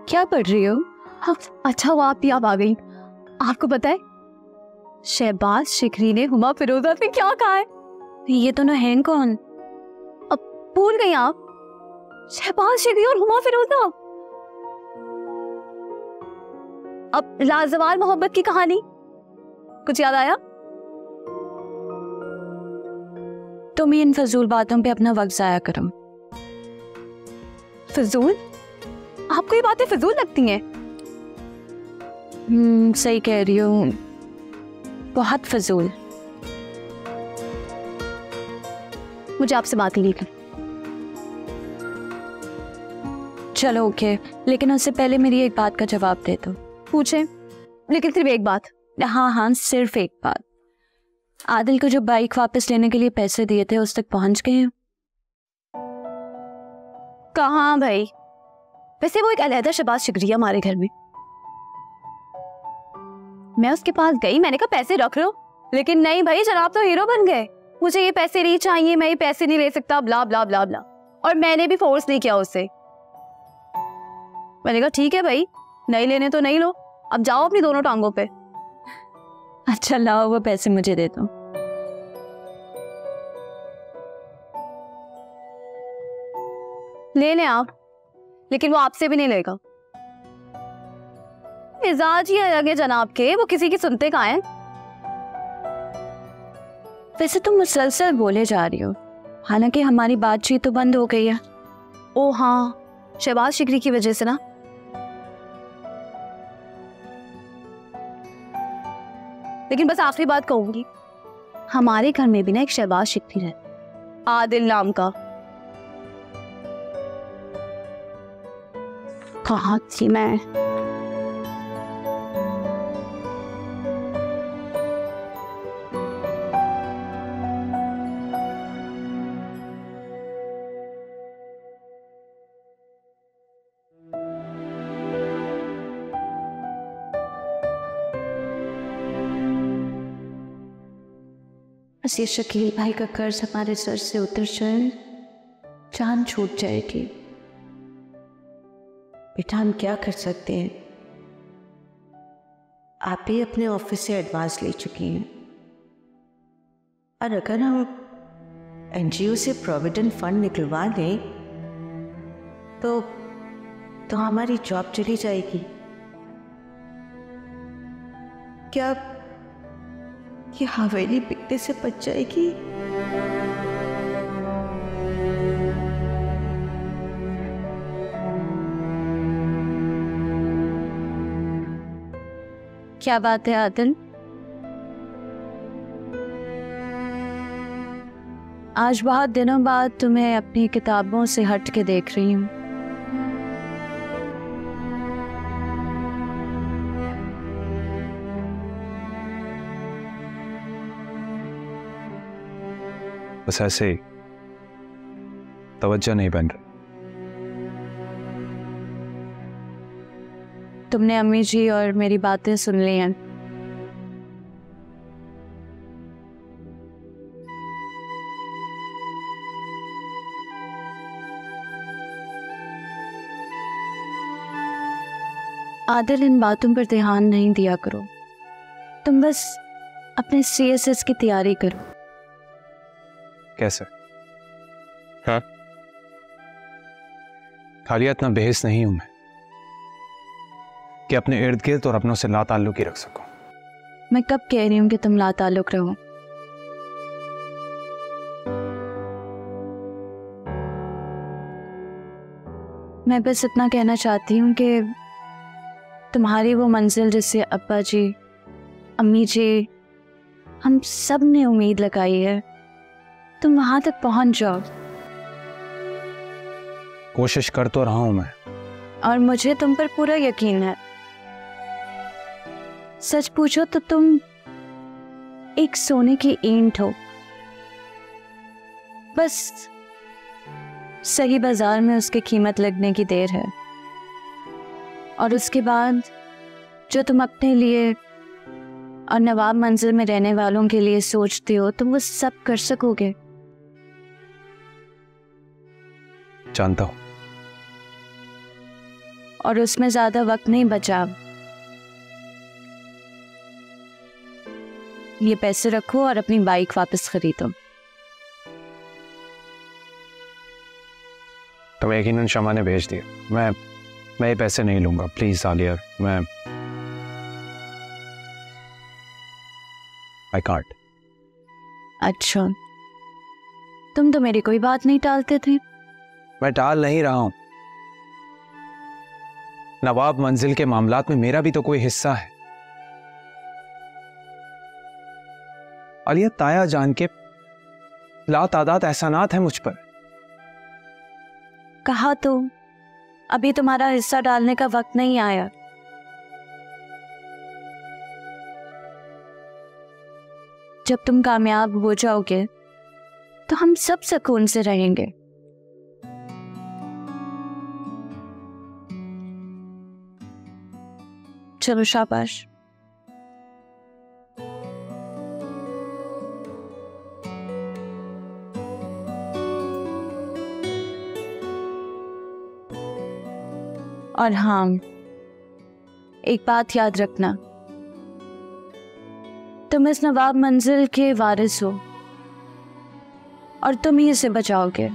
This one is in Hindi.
क्या पढ़ रही हो? हाँ, अच्छा वो आप याद आ गई। आपको पता है शहबाज शिकरी ने हुमा फिरोजा पे क्या कहा है? ये दोनों हैं कौन? अब भूल गई आप? शहबाज शिकरी और हुमा फिरोजा। अब लाजवाल मोहब्बत की कहानी कुछ याद आया? तुम इन फजूल बातों पे अपना वक्त जाया करो। फिजूल? आपको ये बातें फिजूल लगती हैं? सही कह रही हो, बहुत फजूल। मुझे आपसे बात नहीं करनी। चलो ओके, लेकिन उससे पहले मेरी एक बात का जवाब दे दो। पूछे, लेकिन सिर्फ एक बात। हाँ हाँ, सिर्फ एक बात। आदिल को जो बाइक वापस लेने के लिए पैसे दिए थे उस तक पहुंच गए हैं? कहाँ भाई? वैसे वो एक अलहदा शहबाज शिकरी है हमारे घर में। मैं उसके पास गई, मैंने कहा पैसे रख लो, लेकिन नहीं भाई, जनाब तो हीरो बन गए। मुझे ये पैसे नहीं चाहिए, मैं ये पैसे नहीं ले सकता, ब्ला ब्ला ब्ला ब्ला। और मैंने भी फोर्स नहीं किया उससे। मैंने कहा ठीक है भाई, नहीं लेने तो नहीं लो, अब जाओ अपनी दोनों टांगों पे। अच्छा लाओ, वो पैसे मुझे दे दो। ले लें आप, लेकिन वो आपसे भी नहीं लेगा। मिजाज ही अलग है जनाब के, वो किसी की सुनते कहाँ हैं। वैसे तुम मुसलसल बोले जा रही हो, हालांकि हमारी बातचीत तो बंद हो गई है। ओ हाँ, शहबाज शिकरी की वजह से ना। लेकिन बस आखिरी बात कहूंगी, हमारे घर में भी ना एक शहबाज शिकरी है, आदिल नाम का। कहाँ थी मैं? बस ये शकील भाई का कर्ज हमारे सर से उतर जाए, जान छूट जाएगी। बेटा हम क्या कर सकते हैं, आप ही अपने ऑफिस से एडवांस ले चुकी हैं, और अगर हम एनजीओ से प्रोविडेंट फंड निकलवा लें तो हमारी जॉब चली जाएगी। क्या ये हवेली बिकने से बच जाएगी? क्या बात है आदिल, आज बहुत दिनों बाद तुम्हें अपनी किताबों से हट के देख रही हूँ। बस ऐसे ही, तवज्जो नहीं बन रही। तुमने अम्मी जी और मेरी बातें सुन ली हैं। आदिल, इन बातों पर ध्यान नहीं दिया करो, तुम बस अपने सीएसएस की तैयारी करो। कैसे? हाँ, खालिया इतना बेहिस नहीं हूं मैं कि अपने इर्द गिर्द और अपनों से लाताल्लुकी रख सकूं। मैं कब कह रही हूं कि तुम लाताल्लुक रहो? मैं बस इतना कहना चाहती हूँ कि तुम्हारी वो मंजिल जिससे अब्बा जी, अम्मी जी, हम सब ने उम्मीद लगाई है, तुम वहां तक पहुंच जाओ। कोशिश कर तो रहा हूं मैं, और मुझे तुम पर पूरा यकीन है। सच पूछो तो तुम एक सोने की ईंट हो, बस सही बाजार में उसकी कीमत लगने की देर है। और उसके बाद जो तुम अपने लिए और नवाब मंजिल में रहने वालों के लिए सोचते हो, तुम वो सब कर सकोगे। जानता हूं। और उसमें ज्यादा वक्त नहीं बचा। ये पैसे रखो और अपनी बाइक वापस खरीदो। तो यकीनन शमा ने भेज दिया। मैं ये पैसे नहीं लूंगा, प्लीज आलिया। I can't. अच्छा, तुम तो मेरी कोई बात नहीं टालते थे। मैं टाल नहीं रहा हूं। नवाब मंजिल के मामलात में मेरा भी तो कोई हिस्सा है। आलिया, ताया जान के लातादाद एहसानात है मुझ पर। कहा तो अभी तुम्हारा हिस्सा डालने का वक्त नहीं आया। जब तुम कामयाब हो जाओगे तो हम सब सुकून से रहेंगे। चलो शाबाश। और हाँ, एक बात याद रखना, तुम इस नवाब मंजिल के वारिस हो और तुम ही इसे बचाओगे।